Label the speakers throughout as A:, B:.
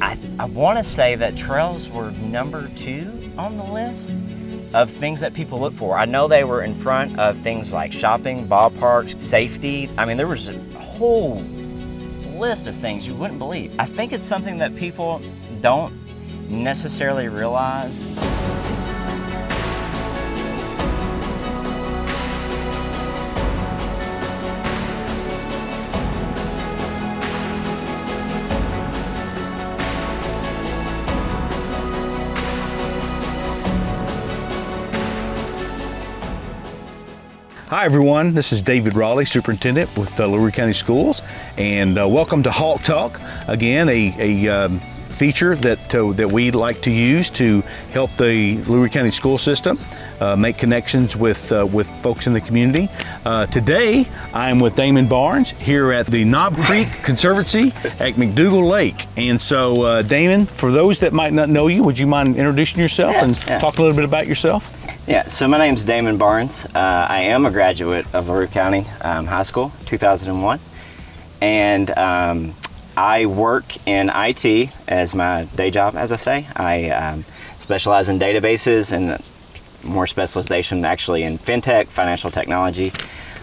A: I want to say that trails were number 2 on the list of things that people look for. I know they were in front of things like shopping, ballparks, safety. I mean, there was a whole list of things you wouldn't believe. I think it's something that people don't necessarily realize.
B: Hi everyone, this is David Raleigh, Superintendent with LaRue County Schools, and welcome to Hawk Talk. Again, a feature that we like to use to help the LaRue County school system make connections with folks in the community. Today, I'm with Damon Barnes here at the Knob Creek Conservancy at McDougal Lake. And so, Damon, for those that might not know you, would you mind introducing yourself and talk a little bit about yourself?
A: Yeah, so my name's Damon Barnes. I am a graduate of LaRue County High School, 2001. And I work in IT as my day job, as I say. I specialize in databases and more specialization actually in fintech, financial technology.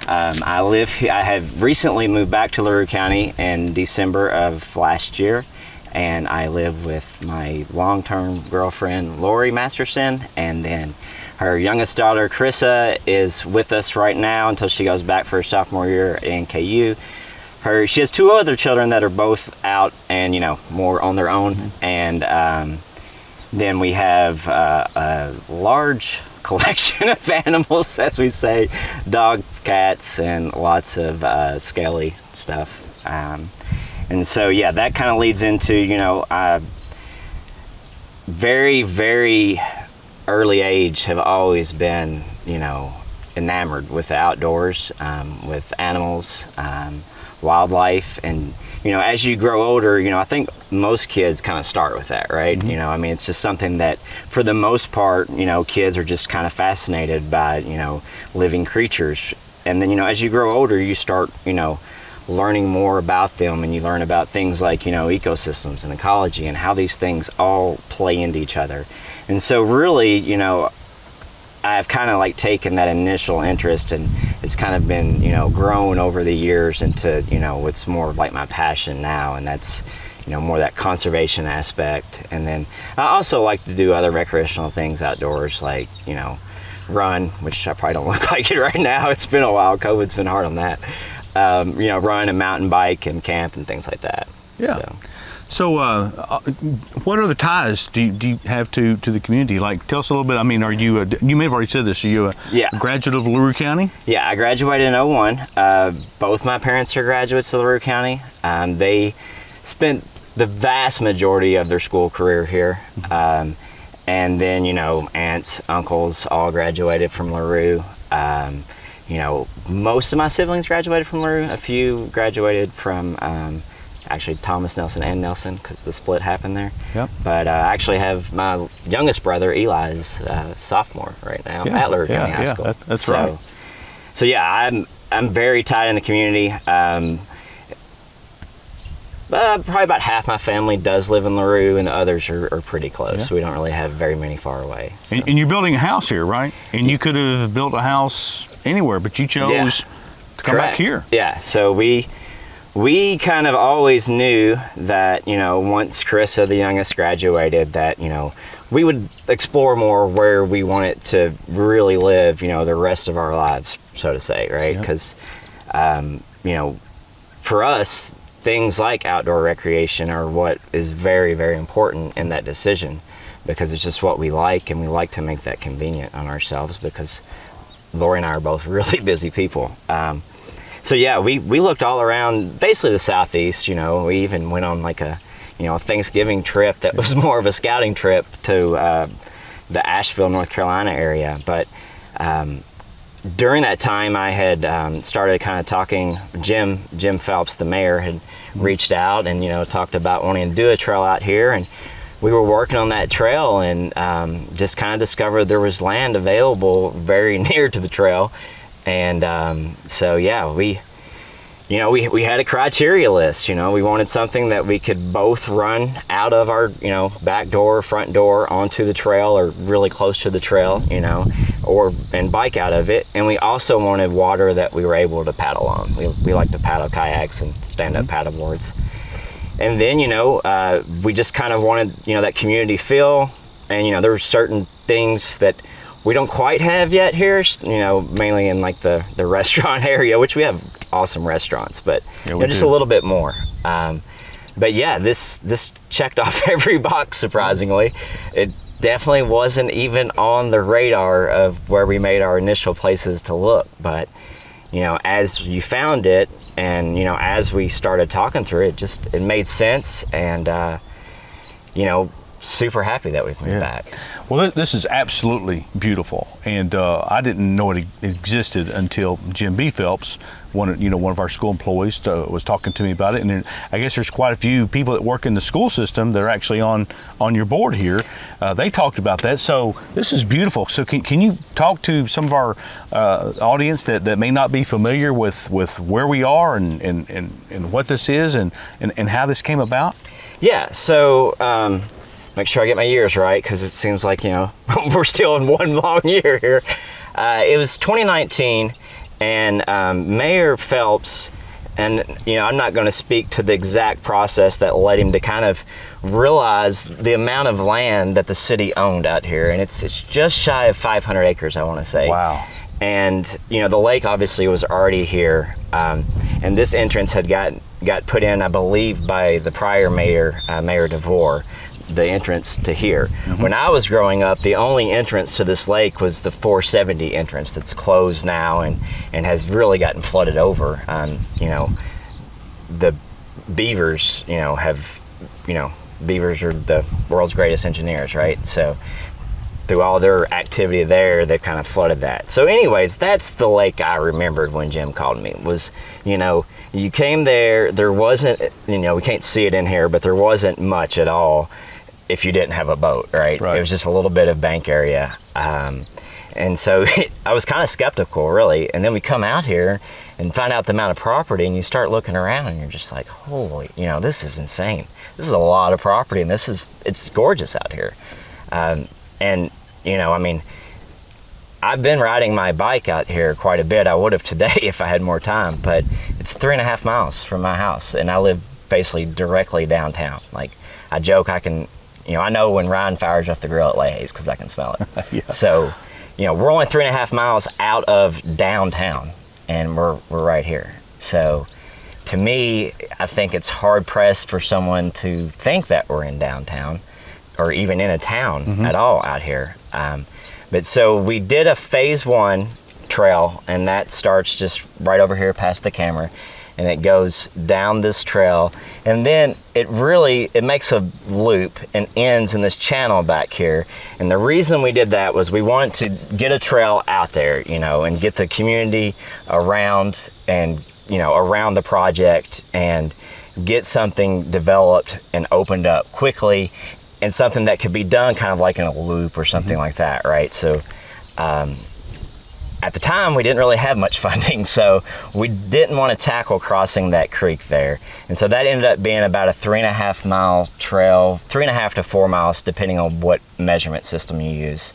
A: I have recently moved back to LaRue County in December of last year, and I live with my long-term girlfriend, Lori Masterson, and then her youngest daughter, Carissa, is with us right now until she goes back for her sophomore year in KU. She has 2 other children that are both out and, more on their own. Mm-hmm. And then we have a large collection of animals, as we say, dogs, cats, and lots of scaly stuff. And so, yeah, that kind of leads into, very, very early age have always been, enamored with the outdoors, with animals, wildlife. And, as you grow older, I think most kids kind of start with that, right? Mm-hmm. It's just something that for the most part, kids are just kind of fascinated by, living creatures. And then, as you grow older, you start, learning more about them, and you learn about things like, ecosystems and ecology and how these things all play into each other. And so really, I've kind of taken that initial interest, and it's kind of been, grown over the years into, what's more like my passion now, and that's, more that conservation aspect. And then I also like to do other recreational things outdoors, like, run, which I probably don't look like it right now. It's been a while. COVID's been hard on that. Run and mountain bike and camp and things like that.
B: Yeah. So what other ties do you have to the community? Tell us a little bit. Are you, you may have already said this, are you a graduate of LaRue County? Yeah,
A: I graduated in 01. Both my parents are graduates of LaRue County. They spent the vast majority of their school career here. And then, aunts, uncles all graduated from LaRue. Most of my siblings graduated from LaRue. A few graduated from actually Thomas Nelson and Nelson, because the split happened there. Yep. But I actually have my youngest brother, Eli, is sophomore right now at LaRue County High School.
B: That's right.
A: So yeah, I'm very tied in the community. Probably about half my family does live in LaRue, and the others are pretty close. Yeah. We don't really have very many far away. So.
B: And you're building a house here, right? And you could have built a house anywhere, but you chose to come back here.
A: Yeah, so we kind of always knew that, once Carissa, the youngest, graduated, that, we would explore more where we wanted to really live, the rest of our lives, so to say, right? Because, for us, things like outdoor recreation are what is very, very important in that decision, because it's just what we like, and we like to make that convenient on ourselves, because Lori and I are both really busy people. So yeah, we looked all around, basically the Southeast. We even went on a Thanksgiving trip that was more of a scouting trip to the Asheville, North Carolina area. But during that time, I had started kind of talking. Jim Phelps, the mayor, had reached out and talked about wanting to do a trail out here, and we were working on that trail, and just kind of discovered there was land available very near to the trail. And so yeah, we you know, we had a criteria list. You know, we wanted something that we could both run out of our, you know, back door, front door onto the trail or really close to the trail, you know, and bike out of it. And we also wanted water that we were able to paddle on. We like to paddle kayaks and stand-up paddle boards. And then, you know, we just kind of wanted, you know, that community feel. And, you know, there were certain things that we don't quite have yet here, you know, mainly in like the restaurant area, which we have awesome restaurants, but you know, just a little bit more. But yeah, this checked off every box, surprisingly. It definitely wasn't even on the radar of where we made our initial places to look. But, you know, as you found it and, you know, as we started talking through it, it made sense. And, you know, super happy that we moved back.
B: Well, this is absolutely beautiful, and I didn't know it existed until Jim B. Phelps, one of our school employees, was talking to me about it. And then I guess there's quite a few people that work in the school system that are actually on your board here. They talked about that, so this is beautiful. So can you talk to some of our audience that may not be familiar with where we are and what this is and how this came about?
A: Yeah. So. Make sure I get my years right, because it seems like, you know, we're still in one long year here. It was 2019, and Mayor Phelps, and, you know, I'm not going to speak to the exact process that led him to kind of realize the amount of land that the city owned out here, and it's just shy of 500 acres, I want to say.
B: Wow.
A: And, you know, the lake obviously was already here, and this entrance had got put in, I believe, by the prior mayor, Mayor DeVore. The entrance to here. Mm-hmm. When I was growing up, the only entrance to this lake was the 470 entrance that's closed now and has really gotten flooded over. You know, the beavers, you know, beavers are the world's greatest engineers, right? So through all their activity there, they've kind of flooded that. So anyways, that's the lake I remembered when Jim called me. Was, you know, you came there wasn't, you know, we can't see it in here, but there wasn't much at all if you didn't have a boat, right? It was just a little bit of bank area. And so I was kind of skeptical, really. And then we come out here and find out the amount of property, and you start looking around and you're just like, holy, you know, this is insane. This is a lot of property, and it's gorgeous out here. And, you know, I mean, I've been riding my bike out here quite a bit. I would have today if I had more time, but it's 3.5 miles from my house, and I live basically directly downtown. Like, I joke I know when Ryan fires up the grill at Leahy's because I can smell it. Yeah. So, you know, we're only 3.5 miles out of downtown, and we're right here. So, to me, I think it's hard pressed for someone to think that we're in downtown or even in a town at all out here. But so we did a phase 1 trail, and that starts just right over here past the camera, and it goes down this trail, and then it makes a loop and ends in this channel back here. And the reason we did that was we wanted to get a trail out there, you know, and get the community around and, you know, around the project and get something developed and opened up quickly, and something that could be done kind of like in a loop or something like that, right? So at the time, we didn't really have much funding, so we didn't want to tackle crossing that creek there. And so that ended up being about a 3.5 mile trail, 3.5 to 4 miles, depending on what measurement system you use.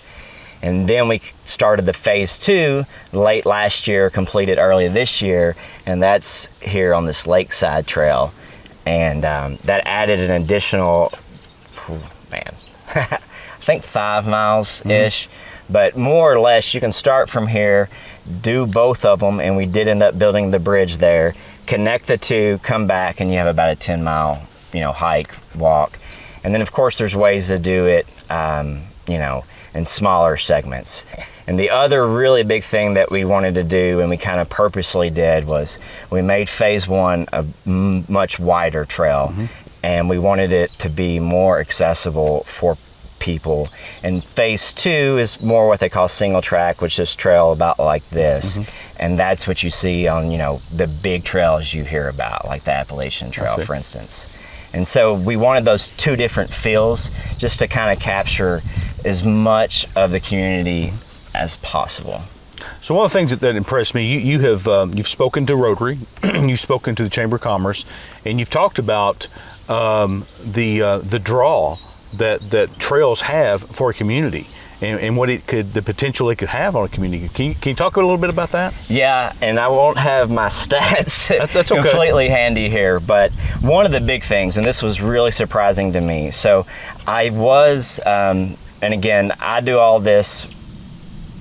A: And then we started the phase 2 late last year, completed early this year, and that's here on this lakeside trail. And that added an additional, I think 5 miles-ish. But more or less, you can start from here, do both of them, and we did end up building the bridge there, connect the two, come back, and you have about a 10-mile, you know, hike, walk. And then, of course, there's ways to do it, you know, in smaller segments. And the other really big thing that we wanted to do, and we kind of purposely did, was we made phase 1 a much wider trail, and we wanted it to be more accessible for people. And phase 2 is more what they call single track, which is trail about like this. And that's what you see on, you know, the big trails you hear about, like the Appalachian Trail, for instance. And so we wanted those two different feels just to kind of capture as much of the community as possible.
B: So one of the things that impressed me, you've spoken to Rotary, you've spoken to the Chamber of Commerce, and you've talked about the draw that trails have for a community, and what the potential it could have on a community. Can you talk a little bit about that?
A: Yeah, and I won't have my stats
B: that's okay.
A: completely handy here, but one of the big things, and this was really surprising to me. So I was, and again, I do all this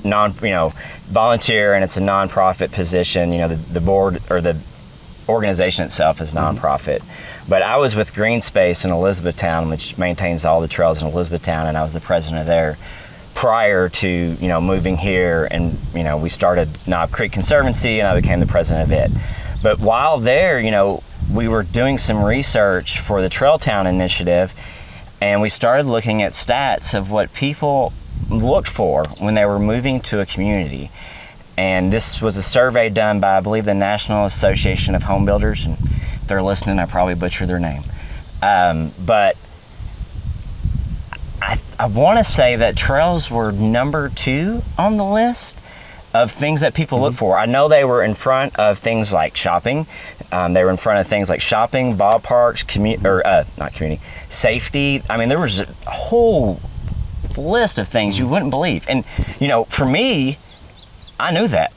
A: volunteer, and it's a nonprofit position. The board or the organization itself is nonprofit. But I was with Green Space in Elizabethtown, which maintains all the trails in Elizabethtown, and I was the president there prior to moving here. And we started Knob Creek Conservancy, and I became the president of it. But while there, we were doing some research for the Trail Town initiative, and we started looking at stats of what people looked for when they were moving to a community. And this was a survey done by, I believe, the National Association of Home Builders, and if they're listening, I probably butchered their name. But I want to say that trails were number 2 on the list of things that people look for. I know they were in front of things like shopping. They were in front of things like shopping, ballparks, not community, safety. I mean, there was a whole list of things you wouldn't believe. And, for me, I knew that.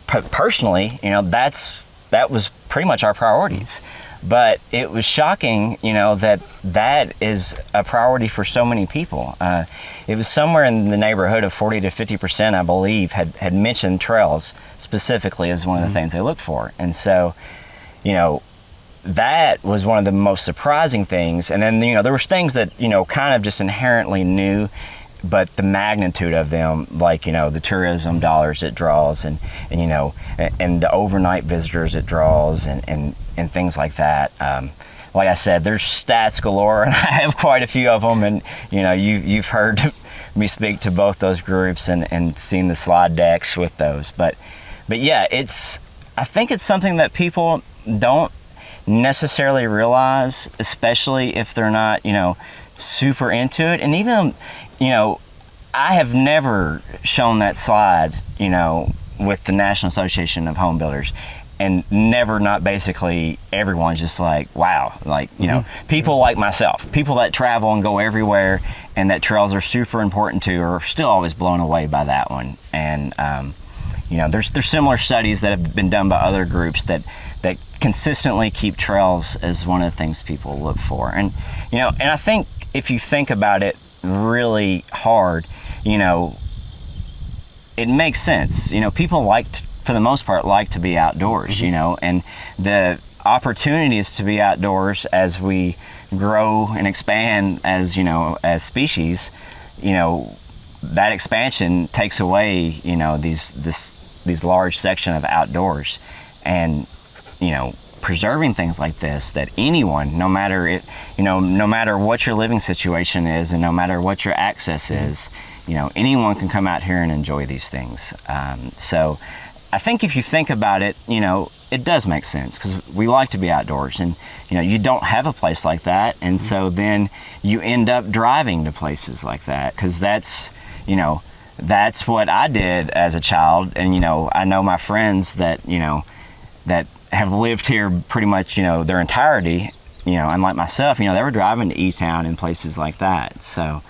A: Personally, that was pretty much our priorities. But it was shocking, that is a priority for so many people. It was somewhere in the neighborhood of 40 to 50%, I believe, had mentioned trails specifically as one of the things they looked for. And so, that was one of the most surprising things. And then, there was things that, kind of just inherently new, but the magnitude of them, like, the tourism dollars it draws, and the overnight visitors it draws, and things like that. Like I said, there's stats galore, and I have quite a few of them, and you've heard me speak to both those groups and seen the slide decks with those. But yeah, I think it's something that people don't necessarily realize, especially if they're not, super into it. And even, I have never shown that slide, with the National Association of Home Builders, and never, not basically everyone's just like, wow, like, people like myself, people that travel and go everywhere, and that trails are super important to, are still always blown away by that one. And, there's similar studies that have been done by other groups that consistently keep trails as one of the things people look for. And, and I think if you think about it really hard, it makes sense. People for the most part, like to be outdoors, and the opportunities to be outdoors as we grow and expand as species, that expansion takes away, these large section of outdoors. And, preserving things like this, that anyone, no matter what your living situation is, and no matter what your access is, anyone can come out here and enjoy these things. So I think if you think about it, it does make sense, because we like to be outdoors, and you don't have a place like that, and so then you end up driving to places like that, because that's what I did as a child. And I know my friends that that have lived here pretty much their entirety, unlike myself, they were driving to E-Town and places like that. So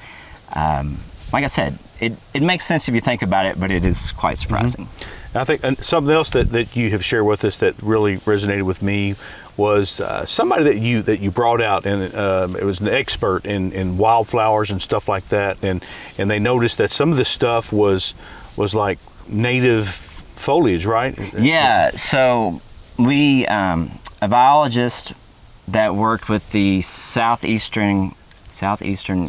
A: like I said, it makes sense if you think about it, but it is quite surprising.
B: I think something else that you have shared with us that really resonated with me was somebody that you brought out, and it was an expert in wildflowers and stuff like that, and they noticed that some of this stuff was like native foliage, right?
A: Yeah. So we a biologist that worked with the Southeastern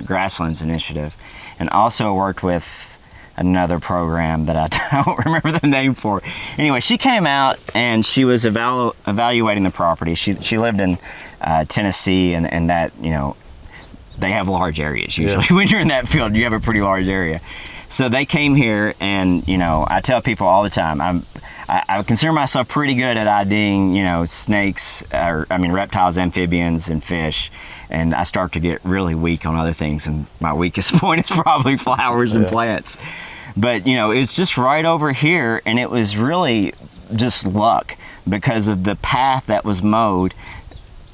A: Grasslands Initiative, and also worked with another program that I don't remember the name for. Anyway, she came out and she was evaluating the property. She lived in Tennessee, and that, they have large areas usually. Yeah. When you're in that field, you have a pretty large area. So they came here, and I tell people all the time, I consider myself pretty good at IDing, snakes, reptiles, amphibians, and fish. And I start to get really weak on other things, and my weakest point is probably flowers and plants. But it's just right over here, and it was really just luck because of the path that was mowed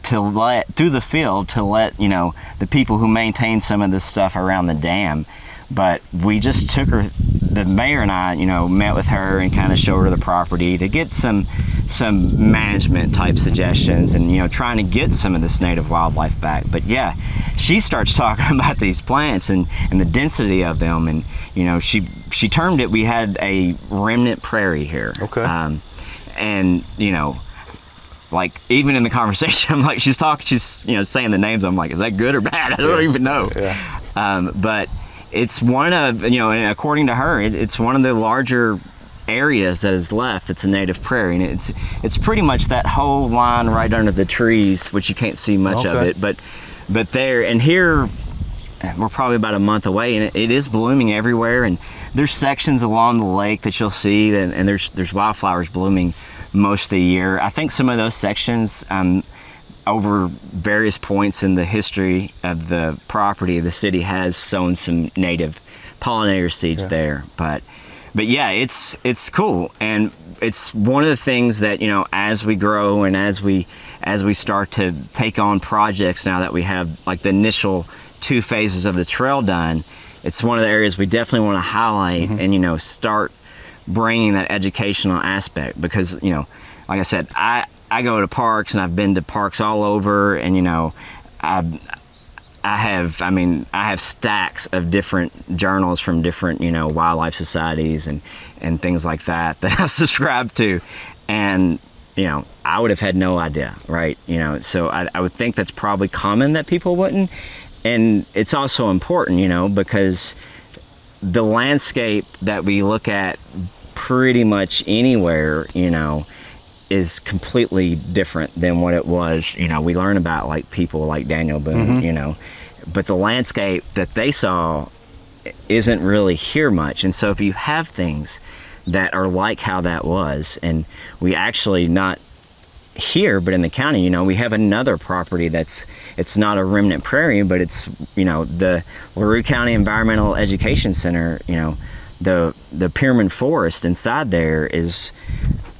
A: to let through the field to let the people who maintain some of this stuff around the dam. But we just took her, the mayor and I, met with her and kind of showed her the property to get some management type suggestions and trying to get some of this native wildlife back. But yeah, she starts talking about these plants and the density of them, and she termed it, we had a remnant prairie here.
B: Okay.
A: And like even in the conversation, I'm like, she's saying the names, I'm like, is that good or bad? I don't even know.
B: Yeah.
A: But it's one of, and according to her, it's one of the larger areas that is left. It's a native prairie, and it's pretty much that whole line right under the trees, which you can't see much of it, but there and here, we're probably about a month away, and it is blooming everywhere. And there's sections along the lake that you'll see, and there's wildflowers blooming most of the year. I think some of those sections, over various points in the history of the property, the city has sown some native pollinator seeds there. But yeah, it's cool, and it's one of the things that as we grow and as we start to take on projects, now that we have like the initial 2 phases of the trail done, it's one of the areas we definitely want to highlight and start bringing that educational aspect, because like I said, I go to parks, and I've been to parks all over, and I have stacks of different journals from different wildlife societies and things like that I've subscribed to, and I would have had no idea, right? So I would think that's probably common that people wouldn't, and it's also important, because the landscape that we look at pretty much anywhere, is completely different than what it was. We learn about like people like Daniel Boone, but the landscape that they saw isn't really here much. And so if you have things that are like how that was, and we actually, not here, but in the county, we have another property it's not a remnant prairie, but it's, the LaRue County Environmental Education Center, the Pierman Forest inside there is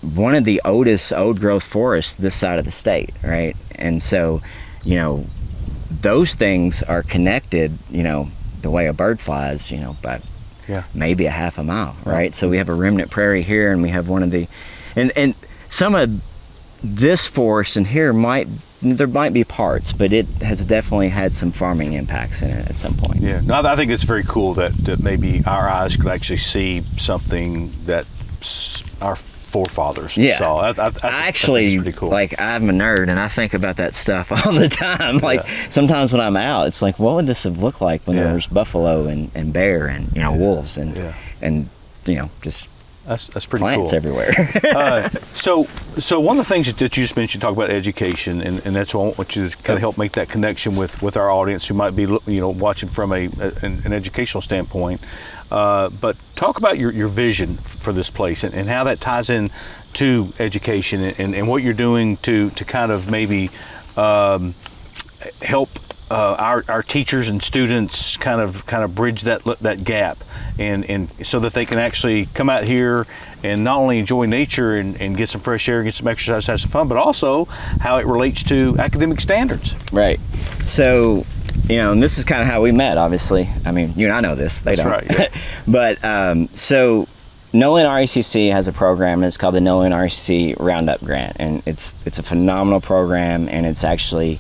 A: one of the oldest old growth forests this side of the state, right? And so, those things are connected, the way a bird flies, by maybe a half a mile, right? So we have a remnant prairie here, and we have one of the, and some of this forest in here there might be parts, but it has definitely had some farming impacts in it at some point.
B: Yeah, no, I think it's very cool that maybe our eyes could actually see something that our forefathers saw. I actually, pretty cool.
A: Like, I'm a nerd, and I think about that stuff all the time. Like, sometimes when I'm out, it's like, what would this have looked like when there was buffalo and bear and wolves and just
B: that's pretty
A: plants
B: cool.
A: everywhere.
B: So one of the things that you just mentioned, talk about education, and that's what I want you to kind of help make that connection with our audience who might be watching from an educational standpoint. But talk about your vision for this place and how that ties in to education and what you're doing to kind of maybe help our teachers and students kind of bridge that gap, and so that they can actually come out here and not only enjoy nature and get some fresh air, get some exercise, have some fun, but also how it relates to academic standards.
A: Right. So, and this is kind of how we met, obviously. I mean, you and I know this. They don't.
B: That's right, yeah.
A: But so Nolan RECC has a program, and it's called the Nolan RECC Roundup Grant, and it's a phenomenal program, and it's actually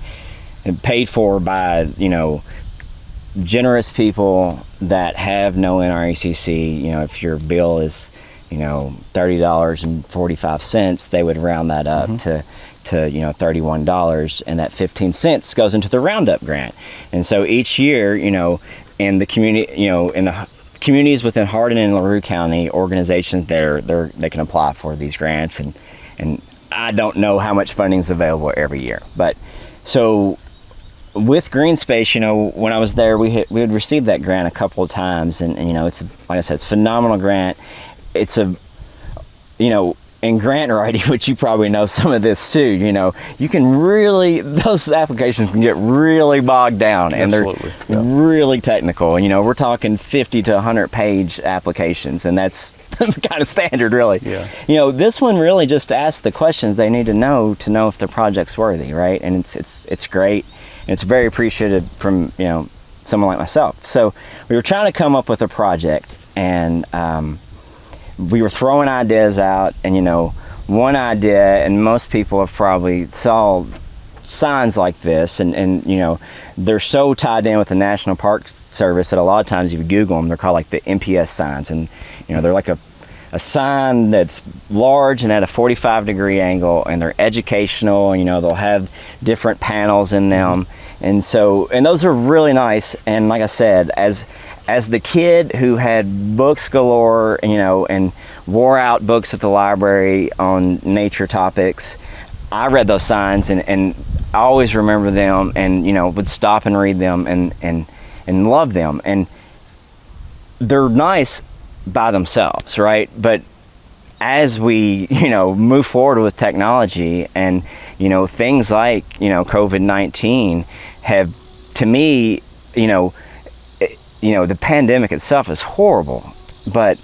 A: paid for by generous people that have Nolan RECC. if your bill is $30.45, they would round that up to $31, and that 15 cents goes into the Roundup Grant. And so each year, in the community, in the communities within Hardin and LaRue County, organizations they can apply for these grants, and I don't know how much funding is available every year, but so with Green Space, when I was there, we had received that grant a couple of times, and it's like I said, it's a phenomenal grant. It's a in grant writing, which you probably know some of this too, you know, you can really, those applications can get really bogged down, and
B: Absolutely.
A: they're really technical. You know, we're talking 50 to 100 page applications, and that's kind of standard, really.
B: Yeah.
A: You know, this one really just asks the questions they need to know if the project's worthy, right? And it's great, and it's very appreciated from, you know, someone like myself. So we were trying to come up with a project, and we were throwing ideas out, and you know, one idea, and most people have probably saw signs like this, and you know, they're so tied in with the National Park Service that a lot of times if you Google them, they're called like the MPS signs, and you know, they're like a sign that's large and at a 45-degree angle, and they're educational, and you know, they'll have different panels in them. And those are really nice. And like I said, as the kid who had books galore, you know, and wore out books at the library on nature topics, I read those signs, and I always remember them, and you know, would stop and read them, and love them. And they're nice by themselves, right? But as we, you know, move forward with technology, and you know, things like, you know, COVID-19 have, to me, you know, the pandemic itself is horrible, but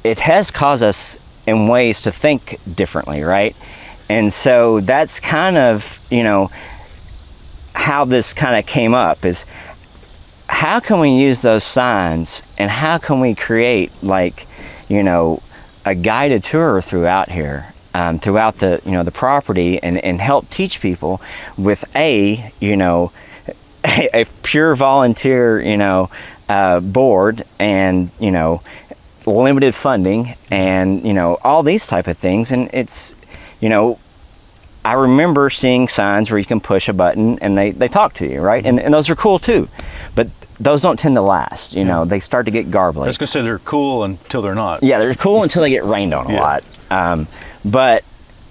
A: it has caused us in ways to think differently, right? And so that's kind of, you know, how this kind of came up, is how can we use those signs, and how can we create, like, you know, a guided tour throughout here, throughout the, you know, the property, and help teach people with you know, a pure volunteer, you know, board, and you know, limited funding, and you know, all these type of things. And it's, you know, I remember seeing signs where you can push a button and they talk to you, right? And those are cool too, but those don't tend to last. You know, they start to get garbly.
B: I was going to say they're cool until they're not.
A: Yeah, they're cool until they get rained on a lot. But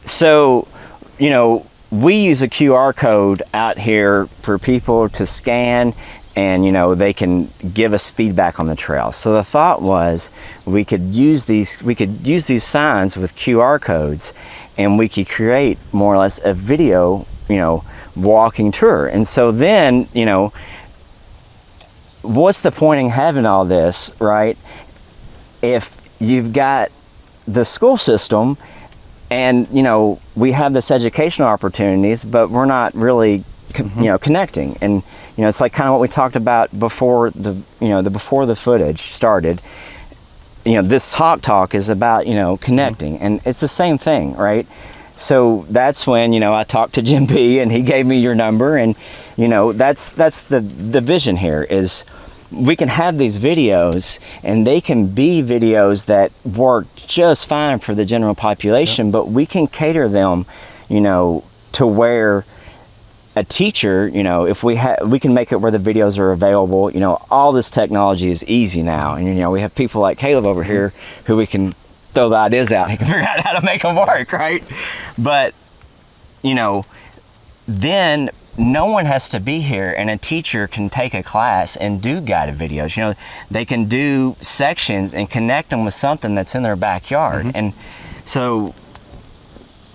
A: so, you know, we use a QR code out here for people to scan, and you know, they can give us feedback on the trail. So the thought was we could use these signs with QR codes, and we could create more or less a video, you know, walking tour. And so then, you know, what's the point in having all this, right, if you've got the school system, and you know, we have this educational opportunities, but we're not really you know, connecting. And you know, it's like kind of what we talked about before the, you know, before the footage started. You know, this Hawk Talk is about, you know, connecting, and it's the same thing, right? So that's when, you know, I talked to Jim B, and he gave me your number, and you know, that's the vision here, is we can have these videos, and they can be videos that work just fine for the general population, but we can cater them, you know, to where a teacher, you know, if we can make it where the videos are available. You know, all this technology is easy now, and you know, we have people like Caleb over here who we can throw the ideas out. He can figure out how to make them work, right? But you know, then no one has to be here, and a teacher can take a class and do guided videos. You know, they can do sections and connect them with something that's in their backyard. And so,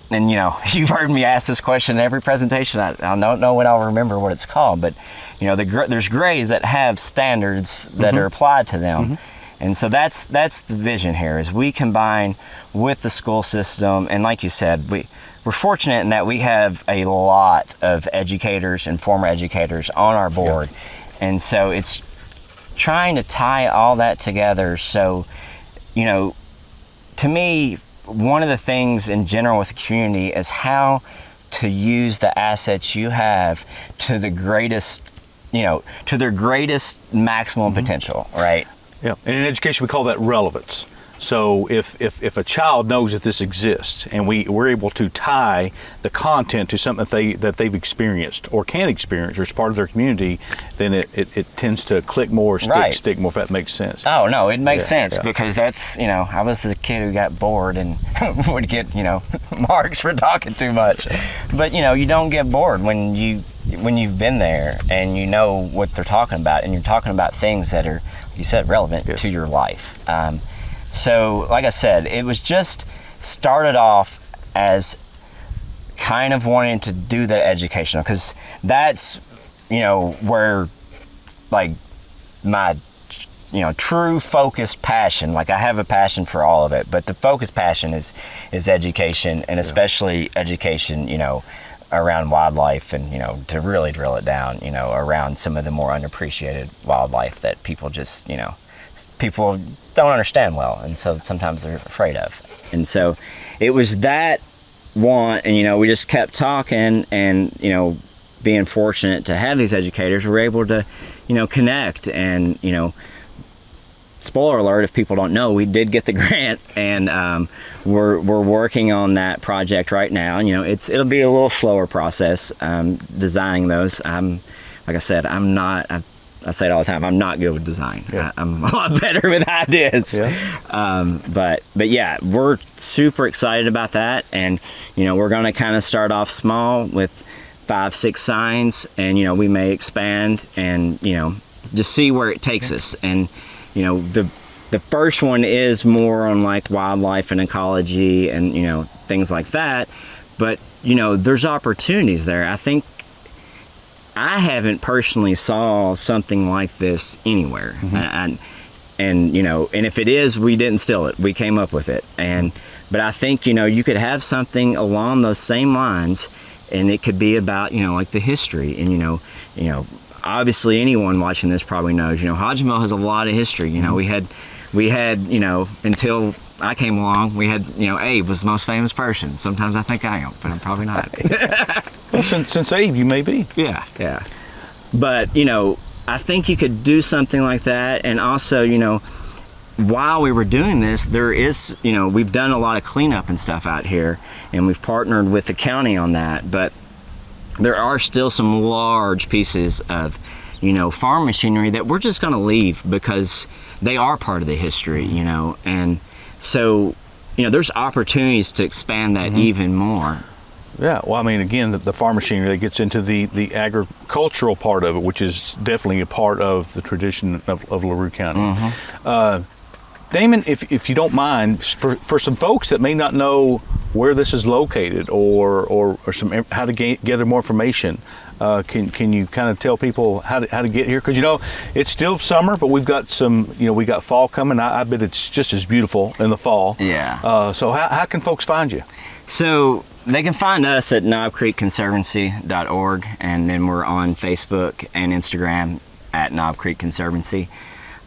A: and you know, you've heard me ask this question in every presentation. I don't know when I'll remember what it's called, but you know, there's grades that have standards that are applied to them. And so that's the vision here, is we combine with the school system. And like you said, we're fortunate in that we have a lot of educators and former educators on our board. And so it's trying to tie all that together. So, you know, to me, one of the things in general with the community is how to use the assets you have to the greatest, you know, to their greatest maximum potential, right?
B: Yeah, and in education we call that relevance. So if a child knows that this exists, and we're able to tie the content to something that they've experienced or can experience or is part of their community, then it tends to click more, stick more, if that makes sense.
A: Oh no, it makes sense, because that's, you know, I was the kid who got bored and would get, you know, marks for talking too much. But you know, you don't get bored when you've been there and you know what they're talking about, and you're talking about things that are, you said, relevant to your life. So like I said, it was just started off as kind of wanting to do the educational, because that's, where like my, true focused passion, like I have a passion for all of it, but the focused passion is education, and especially education, around wildlife, and, to really drill it down, around some of the more unappreciated wildlife that people just, people don't understand well, and so sometimes they're afraid of. And so it was that want, and we just kept talking, and being fortunate to have these educators, we're able to connect. And spoiler alert, if people don't know, we did get the grant, and we're working on that project right now. And it'll be a little slower process designing those. Like I said, I say it all the time, I'm not good with design.
B: Yeah.
A: I'm a lot better with ideas.
B: Yeah.
A: But yeah, we're super excited about that. And, we're going to kind of start off small with 5-6 signs, and, we may expand and, just see where it takes us. And, the first one is more on like wildlife and ecology and, things like that. But, there's opportunities there. I think I haven't personally saw something like this anywhere. And if it is, we didn't steal it. We came up with it. But I think, you could have something along those same lines, and it could be about, like the history. And, obviously anyone watching this probably knows, Hodgenville has a lot of history. We had, until I came along, we had, Abe was the most famous person. Sometimes I think I am, but I'm probably not.
B: Well, since Abe, you may be.
A: Yeah. But, I think you could do something like that. And also, while we were doing this, there is, we've done a lot of cleanup and stuff out here, and we've partnered with the county on that. But there are still some large pieces of, farm machinery that we're just going to leave because they are part of the history, and so, there's opportunities to expand that even more.
B: Yeah, well, I mean, again, the farm machinery that gets into the agricultural part of it, which is definitely a part of the tradition of LaRue County. Damon, if you don't mind, for some folks that may not know where this is located or some how to gather more information, can you kind of tell people how to get here? Because it's still summer, but we've got some, we got fall coming. I bet it's just as beautiful in the fall.
A: Yeah.
B: So how can folks find you? So
A: they can find us at knobcreekconservancy.org, and then we're on Facebook and Instagram at Knob Creek Conservancy.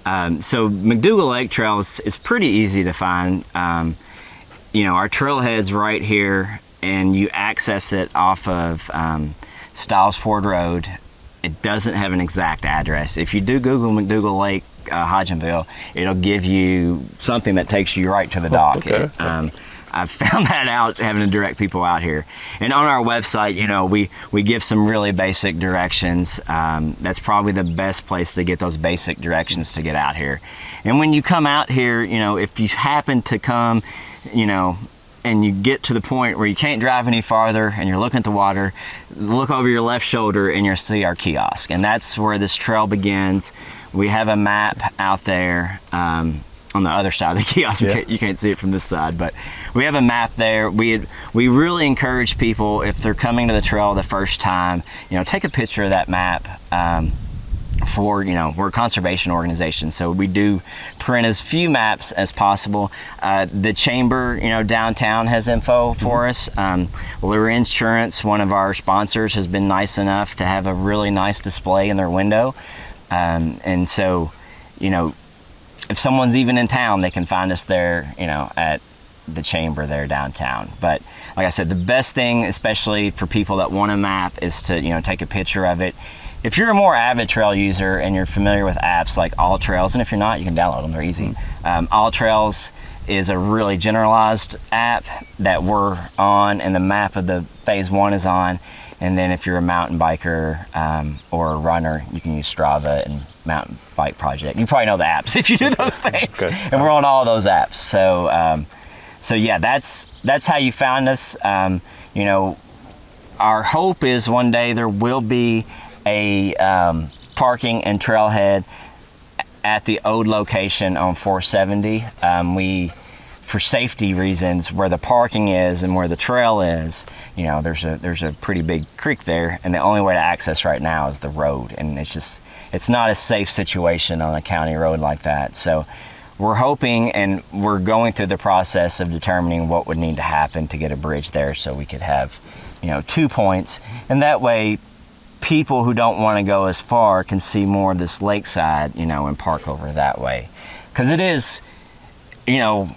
A: So McDougal Lake Trail is pretty easy to find. Our trailhead's right here, and you access it off of Stiles Ford Road. It doesn't have an exact address. If you do Google McDougal Lake, Hodgenville, it'll give you something that takes you right to the dock.
B: Okay.
A: I've found that out having to direct people out here. And on our website, we give some really basic directions. That's probably the best place to get those basic directions to get out here. And when you come out here, if you happen to come, and you get to the point where you can't drive any farther and you're looking at the water, look over your left shoulder and you'll see our kiosk. And that's where this trail begins. We have a map out there on the other side of the kiosk.
B: Yeah.
A: You can't see it from this side, but we have a map there. We really encourage people, if they're coming to the trail the first time, take a picture of that map. We're a conservation organization, so we do print as few maps as possible. The chamber, downtown has info for us. Lure Insurance, one of our sponsors, has been nice enough to have a really nice display in their window. And so, if someone's even in town, they can find us there, at the chamber there downtown. But like I said, the best thing, especially for people that want a map, is to, take a picture of it. If you're a more avid trail user and you're familiar with apps like All Trails, and if you're not, you can download them, they're easy. All Trails is a really generalized app that we're on, and the map of the phase 1 is on. And then if you're a mountain biker or a runner, you can use Strava and Mountain Bike Project. You probably know the apps if you do those things. Okay. And we're on all those apps. So yeah, that's how you found us. Our hope is one day there will be a parking and trailhead at the old location on 470. We for safety reasons, where the parking is and where the trail is, you know, there's a pretty big creek there, and the only way to access right now is the road, and it's not a safe situation on a county road like that. So we're hoping, and we're going through the process of determining what would need to happen to get a bridge there, so we could have, you know, 2 points, and that way people who don't want to go as far can see more of this lakeside, you know, and park over that way. Because it is, you know,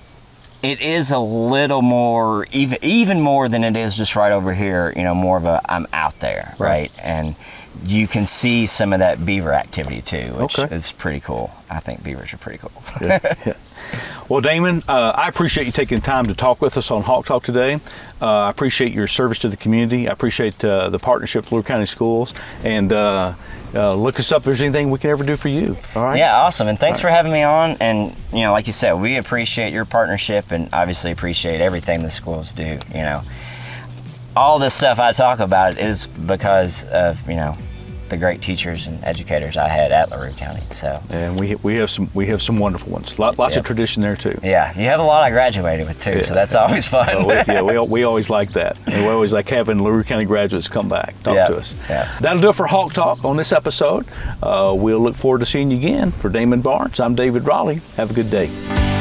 A: it is a little more, even more than it is just right over here, you know, more of a, I'm out there, right? And you can see some of that beaver activity too, which is pretty cool. I think beavers are pretty cool.
B: Yeah. Well, Damon, I appreciate you taking time to talk with us on Hawk Talk today. I appreciate your service to the community. I appreciate the partnership with Lure County Schools, and look us up if there's anything we can ever do for you. All right?
A: Yeah, awesome. And thanks for having me on. And, you know, like you said, we appreciate your partnership, and obviously appreciate everything the schools do. You know, all this stuff I talk about is because of, you know, the great teachers and educators I had at LaRue County. So,
B: and we have some wonderful ones. Lots of tradition there too.
A: Yeah, you have a lot I graduated with too, so that's always fun.
B: We always like that, and we always like having LaRue County graduates come back talk to us.
A: Yeah.
B: That'll do it for Hawk Talk on this episode. We'll look forward to seeing you again. For Damon Barnes, I'm David Raleigh. Have a good day.